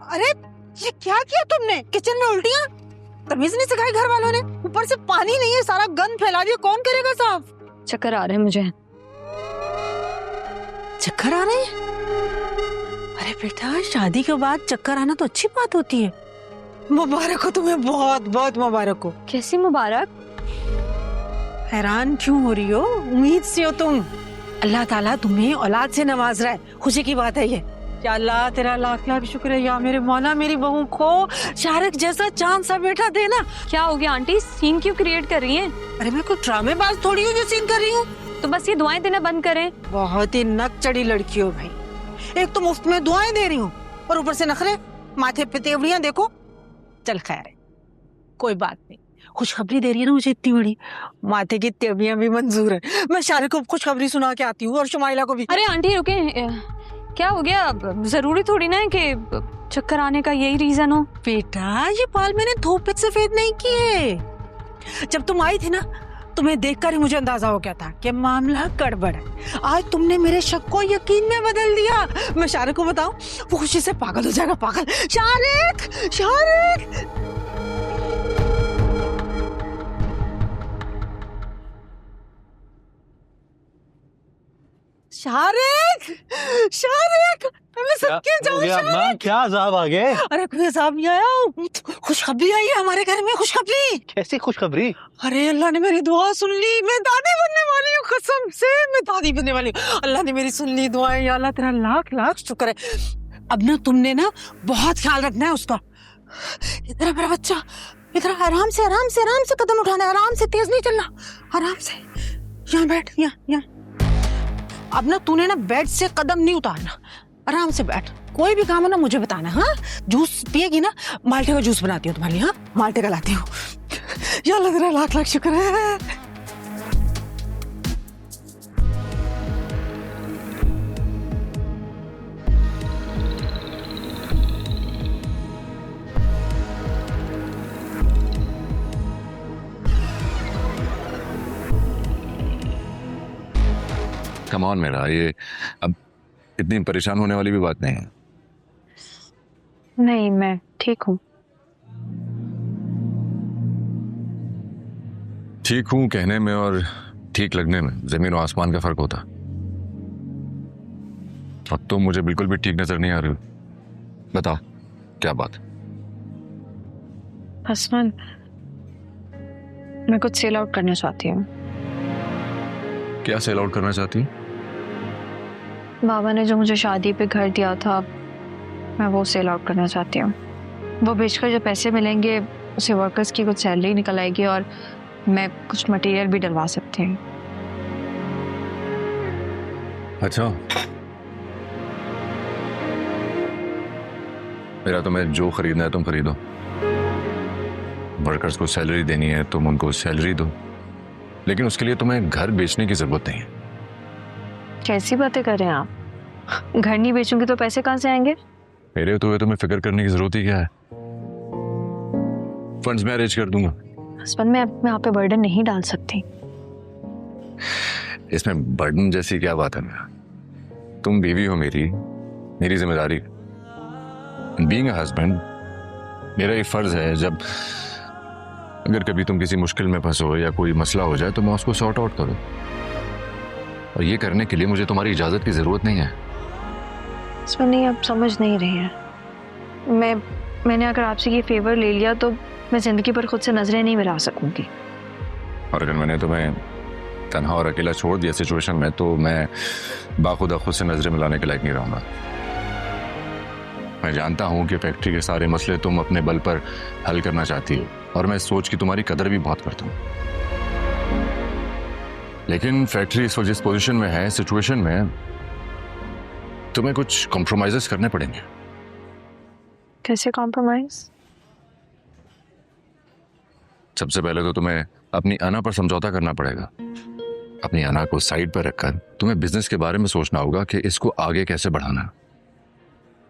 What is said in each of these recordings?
अरे ये क्या किया तुमने? किचन में उल्टियां? तमीज नहीं सिखाई घर वालों ने? ऊपर से पानी नहीं है, सारा गंद फैला दिया, कौन करेगा साफ? चक्कर आ रहे हैं मुझे। चक्कर आ रहे हैं? अरे बेटा, शादी के बाद चक्कर आना तो अच्छी बात होती है। मुबारक हो तुम्हें, बहुत बहुत मुबारक हो। कैसी मुबारक? हैरान क्यों हो रही हो? उम्मीद से हो तुम। अल्लाह ताला तुम्हें औलाद से नवाज रहा है, खुशी की बात है ये। या अल्लाह तेरा लाख लाख शुक्र है, या मेरे मौला मेरी बहू को शाहरुख जैसा चांद सा बेटा देना। क्या हो गया आंटी, सीन क्यों क्रिएट कर रही हैं? अरे मैं कोई ड्रामेबाज थोड़ी हूँ जो सीन कर रही हूँ। तो बस ये दुआएं देना बंद करें। बहुत ही नक चढ़ी लड़की हो भाई। एक तो मुफ्त में दुआएं दे रही हूँ और ऊपर से नखरे, माथे पे तेवड़ियां देखो। चल खैर है, कोई बात नहीं। खुशखबरी दे रही है ना मुझे इतनी बड़ी, माथे की तेवड़ियां भी मंजूर है। मैं शाहरुख को खुशखबरी सुना के आती हूँ और शुमाइला को भी। अरे आंटी रुके, क्या हो गया? जरूरी थोड़ी ना है कि चक्कर आने का यही रीजन हो। बेटा ये बाल मैंने धूप पे सफेद नहीं किए। जब तुम आई थी ना, तुम्हें देखकर ही मुझे अंदाजा हो गया था कि मामला गड़बड़ है। आज तुमने मेरे शक को यकीन में बदल दिया। मैं शाहरुख को बताऊं, वो खुशी से पागल हो जाएगा, पागल। शाहरुख, शाहरुख। शाहरुख, शाहरुख, मैं सबके जाऊं शाहरुख। क्या अजाब आ गए? अरे कोई अजाब नहीं आया, खुशखबरी आई है हमारे घर में, खुशखबरी। कैसी खुशखबरी? अरे अल्लाह ने मेरी दुआ सुन ली, मैं दादी बनने वाली हूँ, कसम से मैं दादी बनने वाली हूँ। अल्लाह ने मेरी सुन ली दुआएं, या अल्लाह तेरा लाख लाख शुक्र है। अब ना तुमने ना बहुत ख्याल रखना है उसका। इधर मेरा बच्चा, इधर आराम से आराम से आराम से कदम उठाना है, आराम से, तेज नहीं चलना, आराम से। यहाँ बैठ, यहाँ। अब ना तूने ना बेड से कदम नहीं उतारना, आराम से बैठ। कोई भी काम हो ना मुझे बताना। हाँ, जूस पिएगी ना, माल्टे का जूस बनाती हूँ तुम्हारे लिए। हाँ, माल्टे का लाती हूँ। या लग रहा है, लाख लाख शुक्र है। कम ऑन मेरा, ये अब इतनी परेशान होने वाली भी बात नहीं है। नहीं, मैं ठीक हूँ। ठीक हूँ कहने में और ठीक लगने में जमीन और आसमान का फर्क होता। अब तो मुझे बिल्कुल भी ठीक नजर नहीं आ रही। बताओ क्या बात? हसमन, मैं कुछ सेल आउट करना चाहती हूँ। क्या सेल आउट करना चाहती? बाबा ने जो मुझे शादी पे घर दिया था, मैं वो सेल आउट करना चाहती हूँ। वो बेचकर जो पैसे मिलेंगे उसे वर्कर्स की कुछ सैलरी निकल आएगी और मैं कुछ मटेरियल भी डलवा सकती हूँ। अच्छा, मेरा तुम्हें जो खरीदना है तुम खरीदो। वर्कर्स को सैलरी देनी है तुम उनको सैलरी दो, लेकिन उसके लिए तुम्हें घर बेचने की जरूरत नहीं है। कैसी बातें कर रहे हैं आप? घर नहीं बेचूंगी तो पैसे कहाँ से आएंगे? मेरे तो तुम्हें फिक्र करने की जरूरत ही क्या है? फंड्स मैं अरेंज कर दूंगा। हस्बैंड, मैं यहाँ पे बर्डन नहीं डाल सकती। इसमें बर्डन जैसी क्या बात है? तुम बीवी हो मेरी जिम्मेदारी। बीइंग अ हस्बैंड मेरा ये फर्ज है, जब अगर कभी तुम किसी मुश्किल में फंसो या कोई मसला हो जाए तो मैं उसको सॉर्ट आउट करूं, और ये करने के लिए मुझे तुम्हारी इजाजत की जरूरत नहीं है। इसमें नहीं, आप समझ नहीं रहे हैं। मैंने अगर आपसे ये फेवर ले लिया तो मैं जिंदगी पर खुद से नजरें नहीं मिला सकूंगी। और अगर मैंने तुम्हें तन्हा और अकेला छोड़ दिया सिचुएशन में, तो मैं बाखुदा खुद से नजरें मिलाने के लायक नहीं रहूंगा। मैं जानता हूं कि फैक्ट्री के सारे मसले तुम अपने बल पर हल करना चाहती हो, और मैं सोच की तुम्हारी कदर भी बहुत करता हूं। लेकिन फैक्ट्री इस वक्त जिस पोजीशन में है, सिचुएशन में, तुम्हें कुछ कॉम्प्रोमाइजेस करने पड़ेंगे। कैसे कॉम्प्रोमाइज? सबसे पहले तो तुम्हें अपनी अना पर समझौता करना पड़ेगा। अपनी अना को साइड पर रखकर तुम्हें बिजनेस के बारे में सोचना होगा कि इसको आगे कैसे बढ़ाना।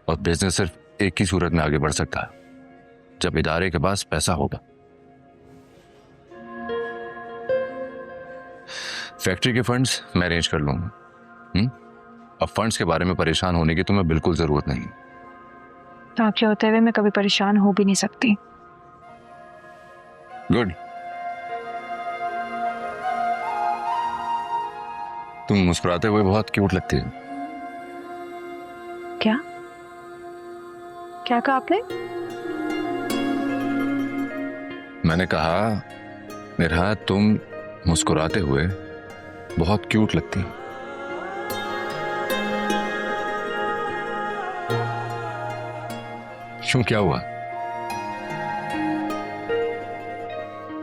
और बिजनेस सिर्फ एक ही सूरत में आगे बढ़ सकता है, जब इदारे के पास पैसा होगा। फैक्ट्री के फंड्स मैं अरेंज कर लूंगा। अब फंड्स के बारे में परेशान होने की तुम्हें बिल्कुल जरूरत नहीं। तो आपके होते हुए मैं कभी परेशान हो भी नहीं सकती। गुड। तुम मुस्कुराते हुए बहुत क्यूट लगती हो। क्या क्या कहा आपने? मैंने कहा निरहा, तुम मुस्कुराते हुए बहुत क्यूट लगती हो। क्यों, क्या हुआ?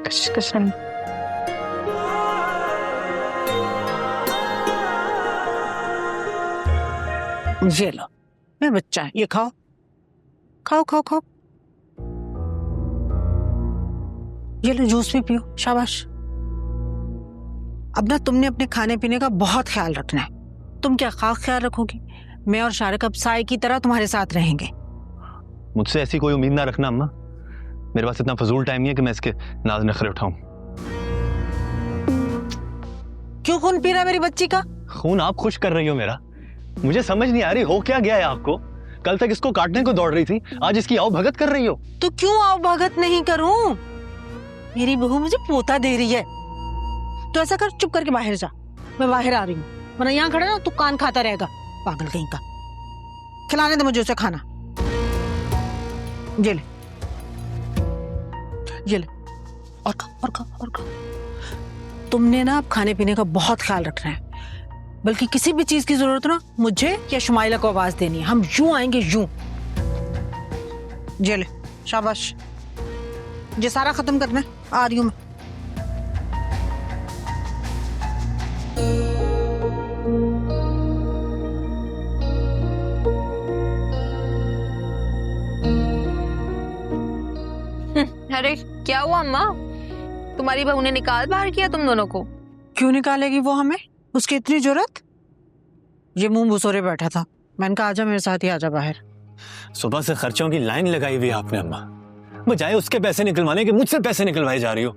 कुछ नहीं। ये लो, मैं बच्चा है, ये खाओ खाओ खाओ खाओ। ये लो, जूस भी पियो, शाबाश। अब ना तुमने अपने खाने पीने का बहुत ख्याल रखना है। तुम क्या खास ख्याल रखोगी? मैं और शारिक अब साय की तरह तुम्हारे साथ रहेंगे। मुझसे ऐसी कोई उम्मीद ना रखना अम्मा। मेरे पास इतना फजूल टाइम नहीं है कि मैं इसके नाज नखरे उठाऊं। क्यों खून पी रहा है मेरी बच्ची का? खून आप खुश कर रही हो मेरा। मुझे समझ नहीं आ रही हो क्या गया है आपको। कल तक इसको काटने को दौड़ रही थी, आज इसकी आओ भगत कर रही हो। तो क्यों आओ भगत नहीं करूं? मेरी बहू मुझे पोता दे रही है। तो ऐसा कर, चुप करके बाहर जा। मैं बाहर आ रही हूँ, वरना यहाँ खड़ा ना तू कान खाता रहेगा, पागल कहीं का। खिलाने दे मुझे उसे खाना। ये ले, ये ले, और खा और खा और खा। तुमने ना अब खाने पीने का बहुत ख्याल रखना है, बल्कि किसी भी चीज की जरूरत ना मुझे या शुमाइला को आवाज देनी है। हम यूं आएंगे, यूं। ये ले, शाबाश। ये सारा खत्म करना है, आ रही हूं मैं। अरे क्या हुआ अम्मा? तुम्हारी बहू ने निकाल बाहर किया तुम दोनों को? क्यों निकालेगी वो हमें? उसकी इतनी जरूरत? ये मुंह भुसोरे बैठा था, मैंने कहा आजा मेरे साथ ही, आजा बाहर। सुबह से खर्चों की लाइन लगाई हुई है आपने अम्मा। बजाय उसके पैसे निकलवाने के मुझसे पैसे निकलवाए जा रही हो।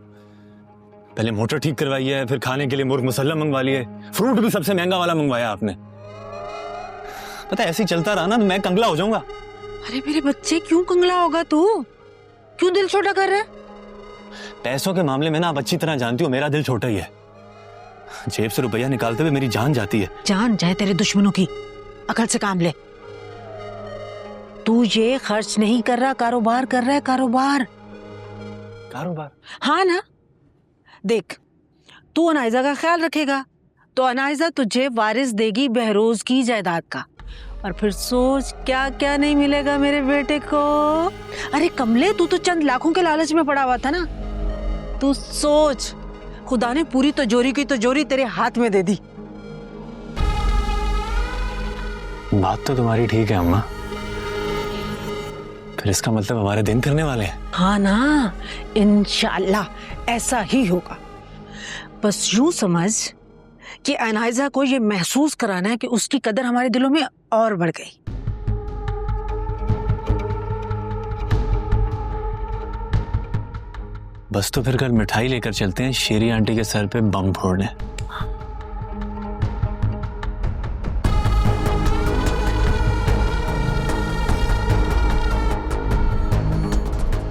पहले मोटर ठीक करवाई है, फिर खाने के लिए मुर्ग मुसल्ला मंगवा लिए, फ्रूट भी सबसे महंगा वाला मंगवाया आपने। पता है ऐसे ही चलता रहा ना तो मैं कंगला हो जाऊंगा। अरे मेरे बच्चे, क्यों कंगला होगा तू? क्यों दिल छोटा कर रहा है? पैसों के मामले में ना आप अच्छी तरह जानती हो मेरा दिल छोटा ही है। जेब से रुपया निकालते हुए मेरी जान जाती है। जान जाए तेरे दुश्मनों की, अकल से काम ले। तू ये खर्च नहीं कर रहा, कारोबार कर रहा है, कारोबार। कारोबार? हाँ ना। देख, तू अनाइजा का ख्याल रखेगा तो अनाइजा तुझे वारिस देगी बहरोज की जायदाद का, और फिर सोच क्या क्या नहीं मिलेगा मेरे बेटे को। अरे कमले, तू तो चंद लाखों के लालच में पड़ा हुआ था ना। तू सोच, खुदा ने पूरी तिजोरी की तिजोरी तेरे हाथ में दे दी। बात तो तुम्हारी ठीक है अम्मा, फिर इसका मतलब हमारे दिन फिरने वाले हैं। हाँ ना, इंशाल्लाह ऐसा ही होगा। बस यूं समझ कि अनाइजा को ये महसूस कराना है कि उसकी कदर हमारे दिलों में और बढ़ गई। बस तो फिर कल मिठाई लेकर चलते हैं शेरी आंटी के सर पे बम फोड़ने।